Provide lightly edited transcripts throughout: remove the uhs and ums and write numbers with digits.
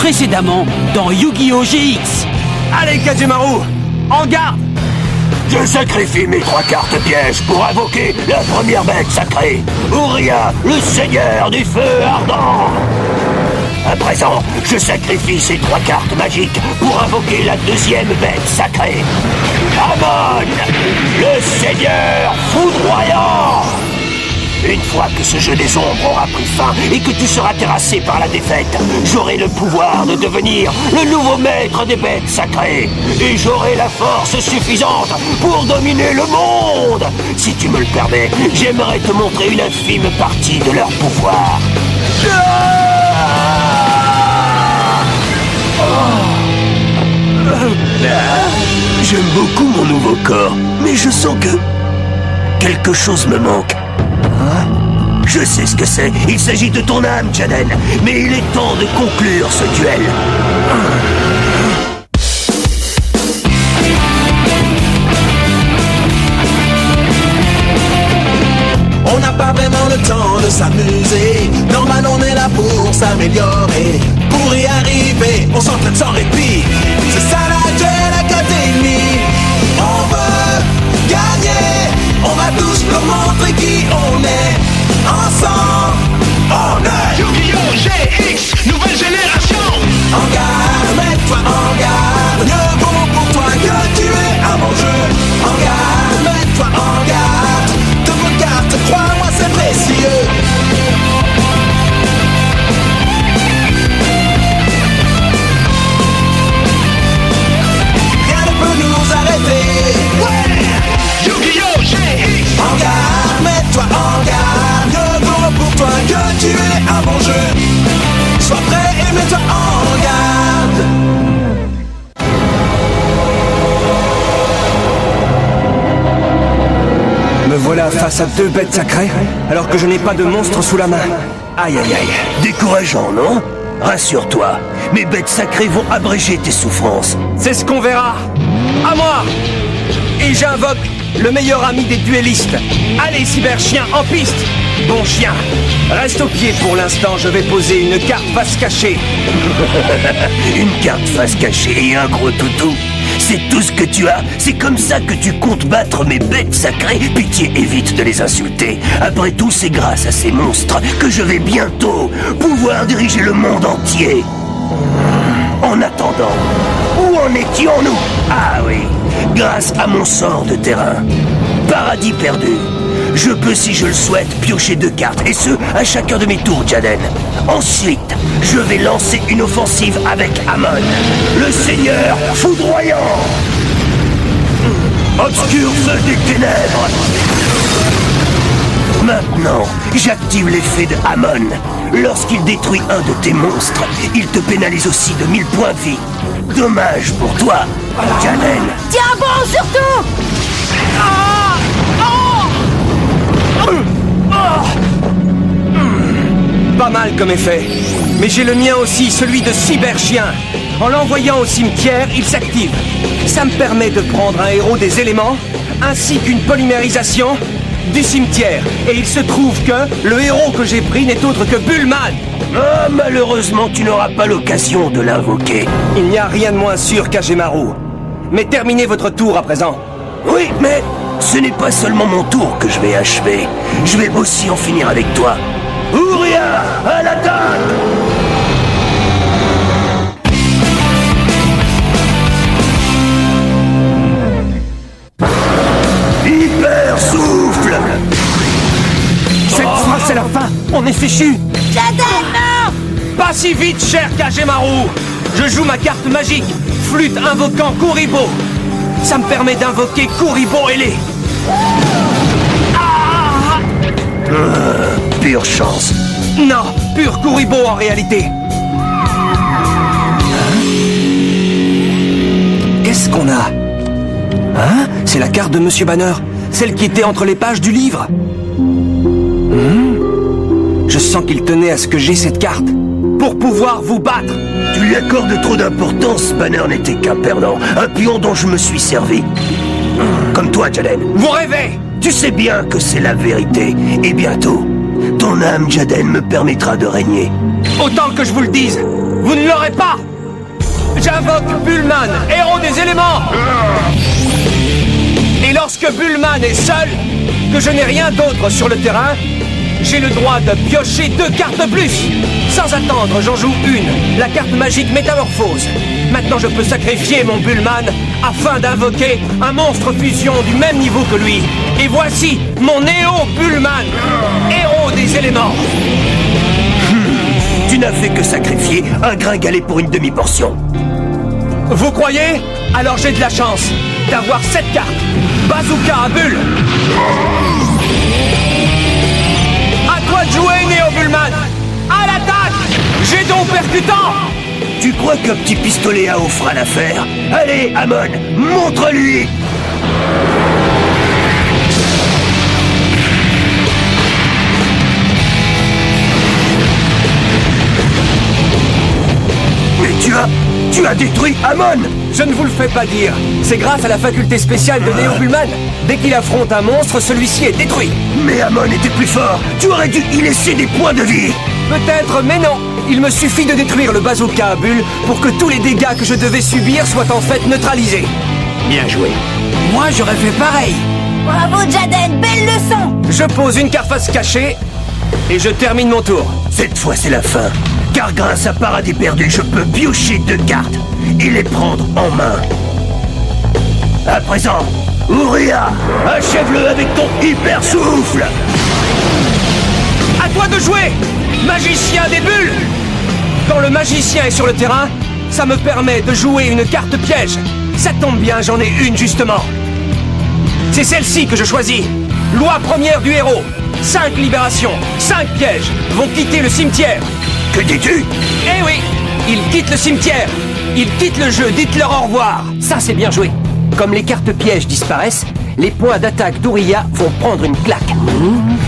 Précédemment dans Yu-Gi-Oh! GX. Allez, Kagemaru, en garde! Je sacrifie mes 3 cartes pièges pour invoquer la première bête sacrée, Uria, le seigneur du feu ardent. À présent, je sacrifie ces 3 cartes magiques pour invoquer la deuxième bête sacrée, Amon, le seigneur foudroyant. Une fois que ce jeu des ombres aura pris fin et que tu seras terrassé par la défaite, j'aurai le pouvoir de devenir le nouveau maître des bêtes sacrées. Et j'aurai la force suffisante pour dominer le monde. Si tu me le permets, j'aimerais te montrer une infime partie de leur pouvoir. J'aime beaucoup mon nouveau corps, mais je sens que quelque chose me manque. Je sais ce que c'est, il s'agit de ton âme, Jaden, mais il est temps de conclure ce duel. On n'a pas vraiment le temps de s'amuser. Normal, on est là pour s'améliorer. Pour y arriver, on s'entraîne sans répit. C'est ça la Duel Academy. On veut gagner. On va tous leur montrer qui on est. Ensemble, on est Yu-Gi-Oh! GX, nouvelle génération. En garde, mets-toi en garde. Mieux vaut pour toi que tu es à mon jeu. En garde, mets-toi en garde. De vos cartes, crois-moi, c'est précieux. Rien ne peut nous arrêter. Ouais. Yu-Gi-Oh! GX. En garde, mets-toi en garde. Mieux vaut pour toi que tu es à mon jeu. Sois prêt et mets-toi en garde. Me voilà face à 2 bêtes sacrées, alors que je n'ai pas de monstre sous la main. Aïe aïe aïe. Décourageant, non? Rassure-toi, mes bêtes sacrées vont abréger tes souffrances. C'est ce qu'on verra. À moi. Et j'invoque le meilleur ami des duellistes. Allez, cyberchien, en piste. Bon chien, reste au pied pour l'instant, je vais poser une carte face cachée. Une carte face cachée et un gros toutou. C'est tout ce que tu as. C'est comme ça que tu comptes battre mes bêtes sacrées. Pitié, évite de les insulter. Après tout, c'est grâce à ces monstres que je vais bientôt pouvoir diriger le monde entier. En attendant, où en étions-nous? Ah oui, grâce à mon sort de terrain. Paradis perdu. Je peux, si je le souhaite, piocher 2 cartes, et ce, à chacun de mes tours, Jaden. Ensuite, je vais lancer une offensive avec Amon, le seigneur foudroyant. Obscur feu des ténèbres. Maintenant, j'active l'effet de Amon. Lorsqu'il détruit un de tes monstres, il te pénalise aussi de 1000 points de vie. Dommage pour toi, Jaden. Tiens bon, surtout. Pas mal comme effet. Mais j'ai le mien aussi, celui de cyberchien. En l'envoyant au cimetière, il s'active. Ça me permet de prendre un héros des éléments, ainsi qu'une polymérisation du cimetière. Et il se trouve que le héros que j'ai pris n'est autre que Bullman. Ah, malheureusement, tu n'auras pas l'occasion de l'invoquer. Il n'y a rien de moins sûr qu'Agemaru. Mais terminez votre tour à présent. Oui, mais ce n'est pas seulement mon tour que je vais achever. Je vais aussi en finir avec toi. Uria, à l'attaque! Hyper souffle! Cette fois, c'est la fin. On est fichu. Jaden, non. Pas si vite, cher Kagemaru. Je joue ma carte magique, flûte invoquant Kuribo. Ça me permet d'invoquer Kuribo ailé. Pure chance. Non, pur Kuribo en réalité. Qu'est-ce qu'on a? Hein? C'est la carte de Monsieur Banner, celle qui était entre les pages du livre. Je sens qu'il tenait à ce que j'ai cette carte, pour pouvoir vous battre. Tu lui accordes trop d'importance, Banner n'était qu'un perdant, un pion dont je me suis servi. Comme toi, Jaden. Vous rêvez! Tu sais bien que c'est la vérité, et bientôt, ton âme, Jaden, me permettra de régner. Autant que je vous le dise, Vous ne l'aurez pas! J'invoque Bullman, héros des éléments! Et lorsque Bullman est seul, que je n'ai rien d'autre sur le terrain, j'ai le droit de piocher 2 cartes de plus. Sans attendre, j'en joue une, la carte magique Métamorphose. Maintenant, je peux sacrifier mon Bullman afin d'invoquer un monstre fusion du même niveau que lui. Et voici mon Néo Bullman, héros des éléments. Tu n'as fait que sacrifier un gringalet pour une demi-portion. Vous croyez? Alors j'ai de la chance d'avoir cette carte. Bazooka à bulles. À toi de jouer, Néo Bullman. À l'attaque. J'ai donc percutant. Tu crois qu'un petit pistolet à eau fera l'affaire? Allez, Amon, montre-lui! Mais tu as détruit Amon! Je ne vous le fais pas dire. C'est grâce à la faculté spéciale de Néo Bullman. Dès qu'il affronte un monstre, celui-ci est détruit. Mais Amon était plus fort! Tu aurais dû y laisser des points de vie! Peut-être, mais non. Il me suffit de détruire le bazooka à bulles pour que tous les dégâts que je devais subir soient en fait neutralisés. Bien joué. Moi, j'aurais fait pareil. Bravo, Jaden, belle leçon. Je pose une carte face cachée et je termine mon tour. Cette fois, c'est la fin. Car grâce à Paradis Perdu, je peux piocher 2 cartes et les prendre en main. À présent, Ouria, achève-le avec ton hyper souffle. À toi de jouer, magicien des bulles. Quand le magicien est sur le terrain, ça me permet de jouer une carte piège. Ça tombe bien, j'en ai une justement. C'est celle-ci que je choisis. Loi première du héros. 5 libérations, 5 pièges vont quitter le cimetière. Que dis-tu? Eh oui, ils quittent le cimetière. Ils quittent le jeu, dites-leur au revoir. Ça, c'est bien joué. Comme les cartes pièges disparaissent, les points d'attaque d'Ouria vont prendre une claque.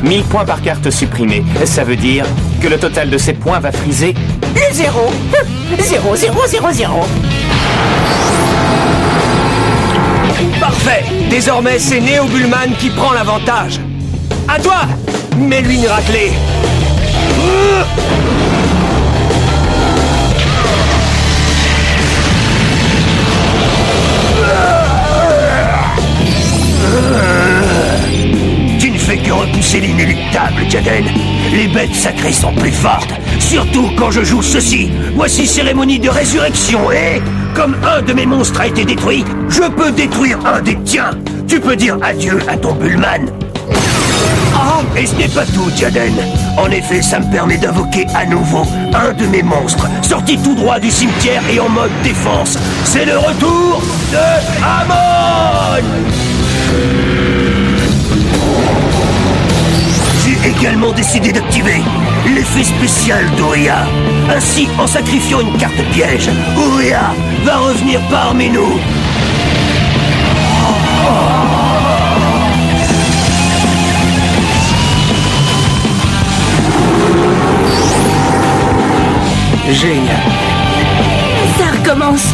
1000 points par carte supprimée. Ça veut dire que le total de ces points va friser Le 0. 0, 0, 0, 0. Parfait. Désormais, c'est Néo Bullman qui prend l'avantage. À toi. Mets-lui une raclée. Tu ne fais que repousser l'inéluctable, Jaden. Les bêtes sacrées sont plus fortes. Surtout quand je joue ceci. Voici cérémonie de résurrection et... Comme un de mes monstres a été détruit, je peux détruire un des tiens. Tu peux dire adieu à ton Bullman. Et ce n'est pas tout, Jaden. En effet, ça me permet d'invoquer à nouveau un de mes monstres, sorti tout droit du cimetière et en mode défense. C'est le retour de Amon! J'ai également décidé d'activer l'effet spécial d'Ouria. Ainsi, en sacrifiant une carte piège, Ouria va revenir parmi nous. Génial. Ça recommence.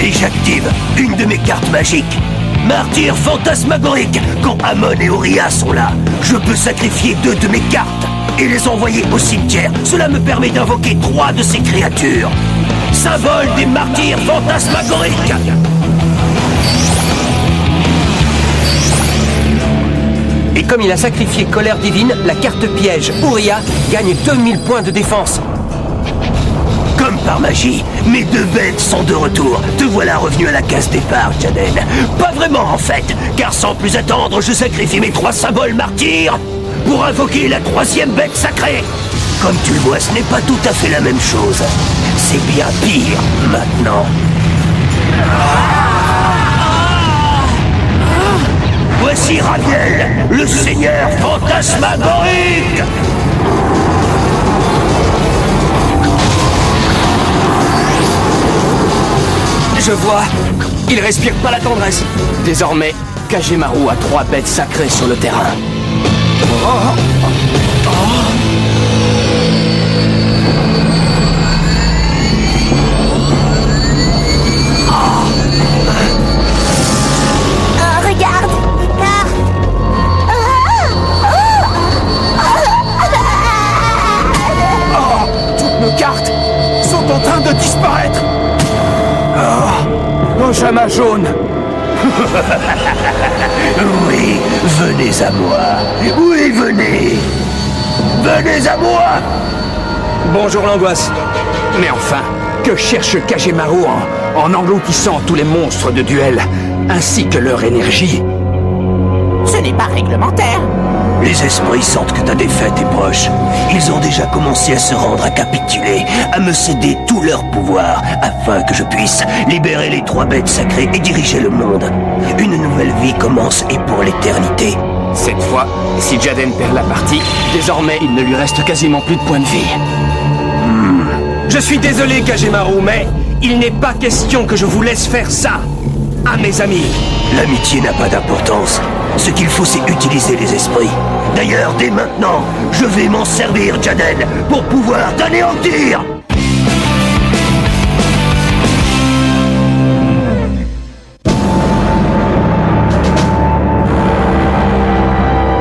Et j'active une de mes cartes magiques. Martyr fantasmagorique. Quand Amon et Ouria sont là, je peux sacrifier 2 de mes cartes et les envoyer au cimetière. Cela me permet d'invoquer 3 de ces créatures. Symbole des martyrs fantasmagoriques. Et comme il a sacrifié Colère Divine, la carte piège Ouria gagne 2000 points de défense. Comme par magie, mes 2 bêtes sont de retour. Te voilà revenu à la case départ, Jaden. Pas vraiment en fait, car sans plus attendre, je sacrifie mes 3 symboles martyrs pour invoquer la 3e bête sacrée. Comme tu le vois, ce n'est pas tout à fait la même chose. C'est bien pire maintenant. Voici Raviel, le seigneur fantasmagorique. Je vois, il respire pas la tendresse. Désormais, Kagemaru a 3 bêtes sacrées sur le terrain. Regarde. Toutes nos cartes sont en train Chamas jaune. Oui, venez à moi. Oui, venez. Venez à moi. Bonjour l'angoisse. Mais enfin, que cherche Kagemaru en engloutissant tous les monstres de duel, ainsi que leur énergie? Ce n'est pas réglementaire. Les esprits sentent que ta défaite est proche. Ils ont déjà commencé à se rendre, à capituler, à me céder tout leur pouvoir, afin que je puisse libérer les 3 bêtes sacrées et diriger le monde. Une nouvelle vie commence et pour l'éternité. Cette fois, si Jaden perd la partie, désormais il ne lui reste quasiment plus de points de vie. Je suis désolé, Kagemaru, mais il n'est pas question que je vous laisse faire ça à mes amis. L'amitié n'a pas d'importance. Ce qu'il faut, c'est utiliser les esprits. D'ailleurs, dès maintenant, je vais m'en servir, Jaden, pour pouvoir t'anéantir.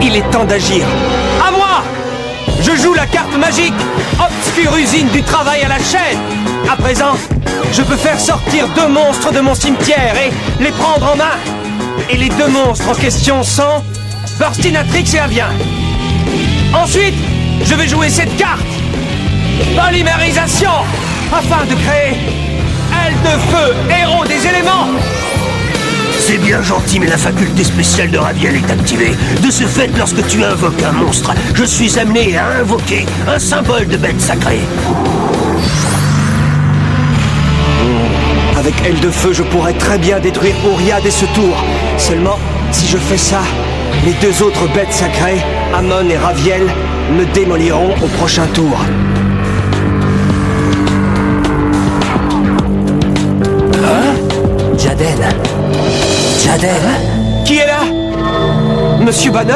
Il est temps d'agir. À moi! Je joue la carte magique, obscure usine du travail à la chaîne. À présent, je peux faire sortir 2 monstres de mon cimetière et les prendre en main. Et les 2 monstres en question sont Burstinatrix et Avien. Ensuite, je vais jouer cette carte, Polymérisation, afin de créer Aile de Feu, héros des éléments. C'est bien gentil, mais la faculté spéciale de Raviel est activée. De ce fait, lorsque tu invoques un monstre, je suis amené à invoquer un symbole de bête sacrée. Avec Aile de Feu, je pourrais très bien détruire Ouria dès ce tour. Seulement, si je fais ça, les 2 autres bêtes sacrées, Amon et Raviel, me démoliront au prochain tour. Jaden. Jaden. Qui est là? Monsieur Banner?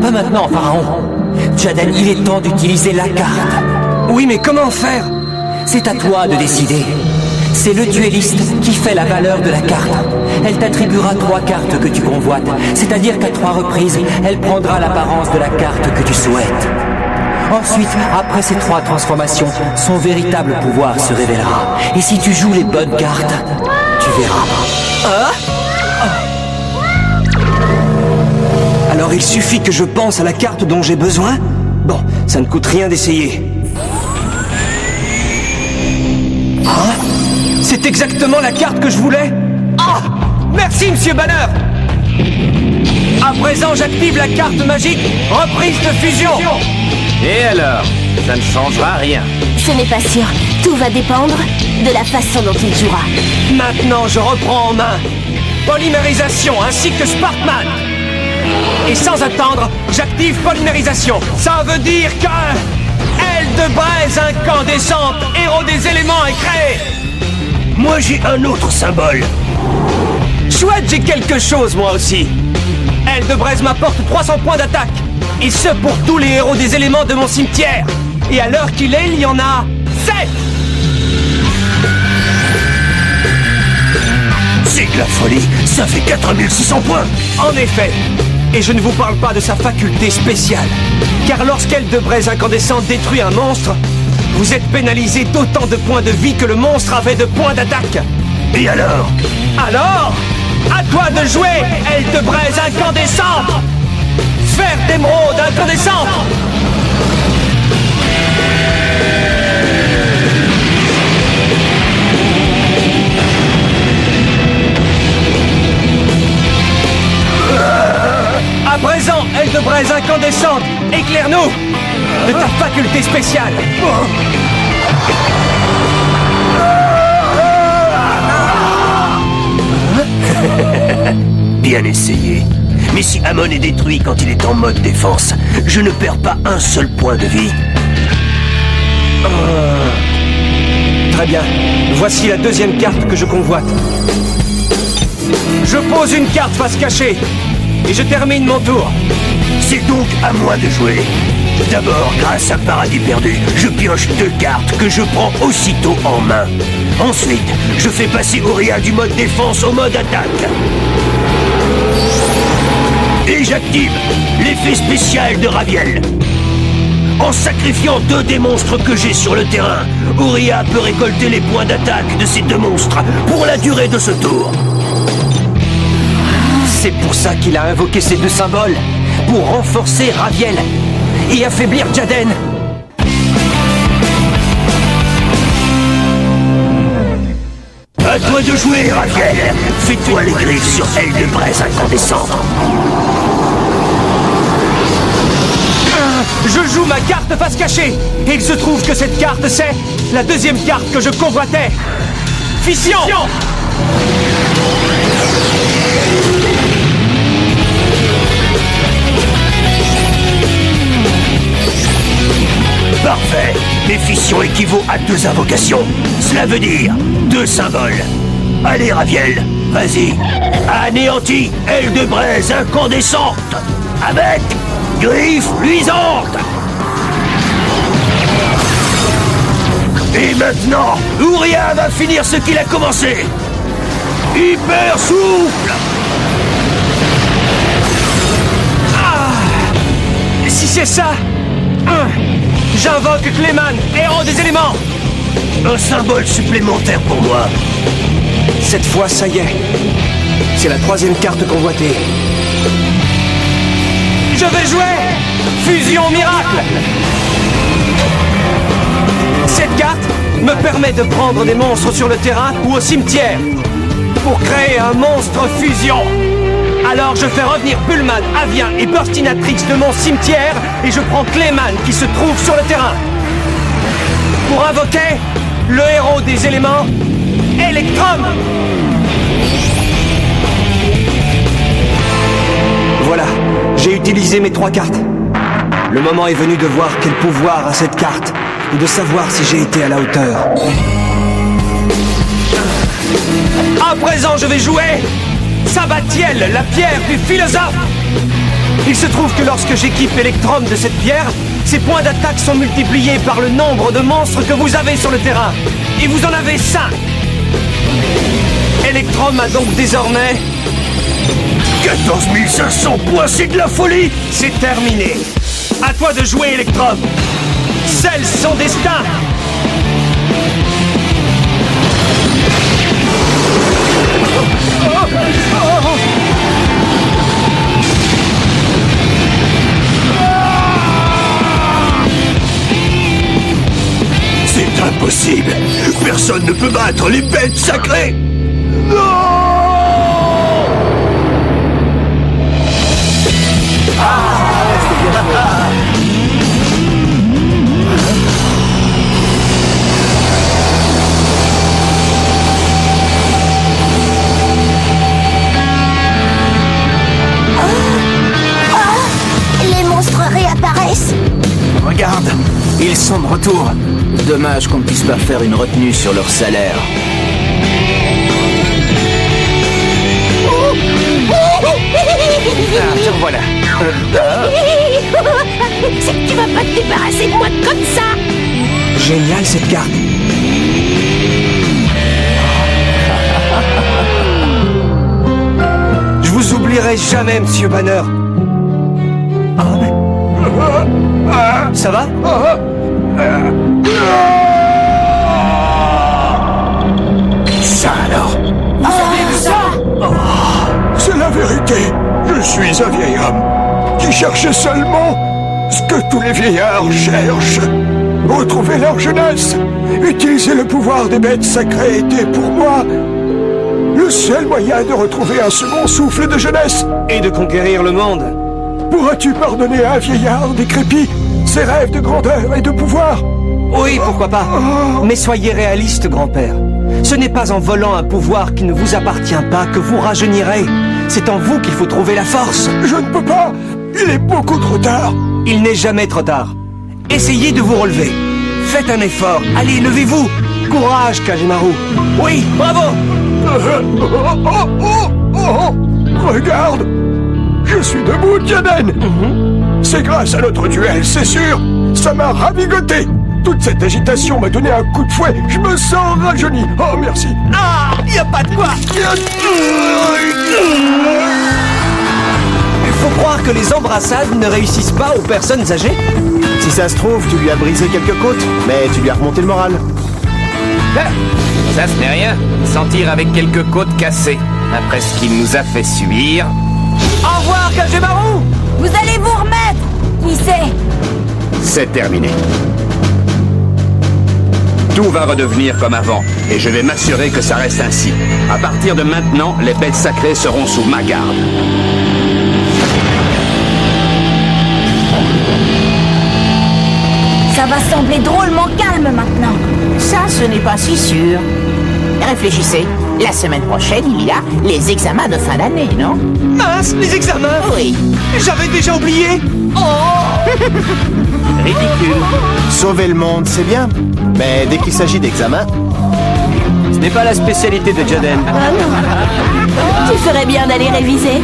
Pas maintenant, Pharaon. Jaden, il est temps d'utiliser la carte. Oui, mais comment faire? C'est à toi de décider. C'est le duelliste qui fait la valeur de la carte. Elle t'attribuera 3 cartes que tu convoites, c'est-à-dire qu'à 3 reprises, elle prendra l'apparence de la carte que tu souhaites. Ensuite, après ces 3 transformations, son véritable pouvoir se révélera. Et si tu joues les bonnes cartes, tu verras. Alors il suffit que je pense à la carte dont j'ai besoin? Bon, ça ne coûte rien d'essayer. C'est exactement la carte que je voulais. Merci, Monsieur Banner. À présent, j'active la carte magique Reprise de fusion. Et alors? Ça ne changera rien. Ce n'est pas sûr. Tout va dépendre de la façon dont il jouera. Maintenant, je reprends en main Polymérisation ainsi que Sparkman. Et sans attendre, j'active Polymérisation. Ça veut dire que Aile de braise incandescente, héros des éléments, est créé. Moi, j'ai un autre symbole. Chouette, j'ai quelque chose moi aussi. Aile de braise m'apporte 300 points d'attaque. Et ce pour tous les héros des éléments de mon cimetière. Et à l'heure qu'il est, il y en a 7. C'est de la folie. Ça fait 4600 points. En effet. Et je ne vous parle pas de sa faculté spéciale. Car lorsqu'Aile de braise incandescente détruit un monstre, vous êtes pénalisé d'autant de points de vie que le monstre avait de points d'attaque. Et alors? Alors, à toi de jouer, Aile de braise incandescente. Sphère d'émeraude incandescente. À présent, Aile de braise incandescente, éclaire-nous de ta faculté spéciale. Bien essayé. Mais si Amon est détruit quand il est en mode défense, je ne perds pas un seul point de vie. Très bien. Voici la 2e carte que je convoite. Je pose une carte face cachée. Et je termine mon tour. C'est donc à moi de jouer. D'abord, grâce à Paradis Perdu, je pioche 2 cartes que je prends aussitôt en main. Ensuite, je fais passer Ouria du mode défense au mode attaque. Et j'active l'effet spécial de Raviel. En sacrifiant 2 des monstres que j'ai sur le terrain, Ouria peut récolter les points d'attaque de ces 2 monstres pour la durée de ce tour. C'est pour ça qu'il a invoqué ces 2 symboles, pour renforcer Raviel et affaiblir Jaden. À toi de jouer, Raviel. Fais-toi les griffes sur aile de braise incandescente. Je joue ma carte face cachée. Et il se trouve que cette carte, c'est la 2e carte que je convoitais. Fission. Parfait. Mais fission équivaut à 2 invocations. Cela veut dire 2 symboles. Allez, Raviel, vas-y. Anéantis, aile de braise incandescente. Avec griffes luisantes. Et maintenant, Ouria va finir ce qu'il a commencé. Hyper souffle. Si c'est ça, j'invoque Clayman, héros des éléments. Un symbole supplémentaire pour moi. Cette fois, ça y est. C'est la 3e carte convoitée. Je vais jouer Fusion Miracle. Cette carte me permet de prendre des monstres sur le terrain ou au cimetière pour créer un monstre fusion. Alors je fais revenir Bullman, Avien et Burstinatrix de mon cimetière et je prends Clayman qui se trouve sur le terrain. Pour invoquer le héros des éléments, Electrum. Voilà, j'ai utilisé mes 3 cartes. Le moment est venu de voir quel pouvoir a cette carte et de savoir si j'ai été à la hauteur. À présent, je vais jouer Sabatiel, la pierre du philosophe. Il se trouve que lorsque j'équipe Electrum de cette pierre, ses points d'attaque sont multipliés par le nombre de monstres que vous avez sur le terrain. Et vous en avez 5. Electrum a donc désormais 14 500 points, c'est de la folie. C'est terminé. À toi de jouer, Electrum. Scelle son destin. C'est impossible. Personne ne peut battre les bêtes sacrées. Non! Les monstres réapparaissent. Regarde, ils sont de retour. Dommage qu'on ne puisse pas faire une retenue sur leur salaire. Ah, tiens, voilà. C'est que tu vas pas te débarrasser de moi comme ça. Génial cette carte. Je vous oublierai jamais, Monsieur Banner. Ça va? Ça alors? Vous avez vu ça? C'est la vérité. Je suis un vieil homme qui cherche seulement ce que tous les vieillards cherchent. Retrouver leur jeunesse. Utiliser le pouvoir des bêtes sacrées était pour moi le seul moyen de retrouver un second souffle de jeunesse. Et de conquérir le monde. Pourras-tu pardonner à un vieillard décrépit ses rêves de grandeur et de pouvoir? Oui, pourquoi pas. Mais soyez réaliste, grand-père. Ce n'est pas en volant un pouvoir qui ne vous appartient pas que vous rajeunirez. C'est en vous qu'il faut trouver la force. Je ne peux pas. Il est beaucoup trop tard. Il n'est jamais trop tard. Essayez de vous relever. Faites un effort. Allez, levez-vous. Courage, Kagemaru. Oui, bravo. Regarde. Je suis debout, Jaden. C'est grâce à notre duel, c'est sûr. Ça m'a ravigoté. Toute cette agitation m'a donné un coup de fouet. Je me sens rajeuni. Oh, merci. Ah, y a pas de quoi. Il faut croire que les embrassades ne réussissent pas aux personnes âgées. Si ça se trouve, tu lui as brisé quelques côtes, mais tu lui as remonté le moral. Ah, ça, ce n'est rien. Sentir avec quelques côtes cassées. Après ce qu'il nous a fait subir... Au revoir, Kagemaru! Vous allez vous remettre! Qui sait? C'est terminé. Tout va redevenir comme avant, et je vais m'assurer que ça reste ainsi. À partir de maintenant, les bêtes sacrées seront sous ma garde. Ça va sembler drôlement calme maintenant. Ça, ce n'est pas si sûr. Réfléchissez, la semaine prochaine, il y a les examens de fin d'année, non? Mince, les examens! Oui. J'avais déjà oublié! Ridicule. Sauver le monde, c'est bien. Mais dès qu'il s'agit d'examen... Ce n'est pas la spécialité de Jaden. Ah non. Tu ferais bien d'aller réviser.